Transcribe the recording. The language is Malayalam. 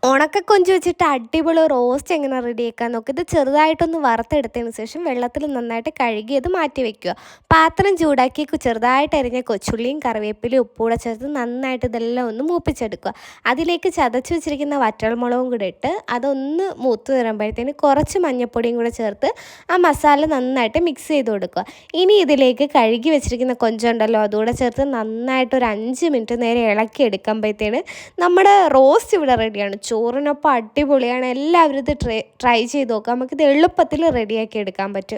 ഉണക്കക്കൊഞ്ച് വെച്ചിട്ട് അടിപൊളി റോസ്റ്റ് എങ്ങനെ റെഡിയാക്കാൻ നോക്കുക. ഇത് ചെറുതായിട്ടൊന്ന് വറുത്തെടുത്തതിന് ശേഷം വെള്ളത്തിൽ നന്നായിട്ട് കഴുകി അത് മാറ്റി വെക്കുക. പാത്രം ചൂടാക്കി ചെറുതായിട്ട് അരിഞ്ഞ കൊച്ചുള്ളിയും കറിവേപ്പിലയും ഉപ്പൂടെ ചേർത്ത് നന്നായിട്ട് ഇതെല്ലാം ഒന്ന് മൂപ്പിച്ചെടുക്കുക. അതിലേക്ക് ചതച്ച് വെച്ചിരിക്കുന്ന വറ്റൽമുളകും കൂടെ ഇട്ട് അതൊന്ന് മൂത്ത് വരുമ്പോഴത്തേന് കുറച്ച് മഞ്ഞൾപ്പൊടിയും കൂടെ ചേർത്ത് ആ മസാല നന്നായിട്ട് മിക്സ് ചെയ്ത് കൊടുക്കുക. ഇനി ഇതിലേക്ക് കഴുകി വെച്ചിരിക്കുന്ന കൊഞ്ചുണ്ടല്ലോ അതുകൂടെ ചേർത്ത് നന്നായിട്ട് ഒരു 5 മിനിറ്റ് നേരം ഇളക്കി എടുക്കുമ്പോഴത്തേന് നമ്മുടെ റോസ്റ്റ് ഇവിടെ റെഡിയാണ്. ചോറിനൊപ്പം അടിപൊളിയാണ്. എല്ലാവരും ഇത് ട്രൈ ചെയ്ത് നോക്കാം. നമുക്കിത് എളുപ്പത്തിൽ റെഡിയാക്കി എടുക്കാൻ പറ്റും.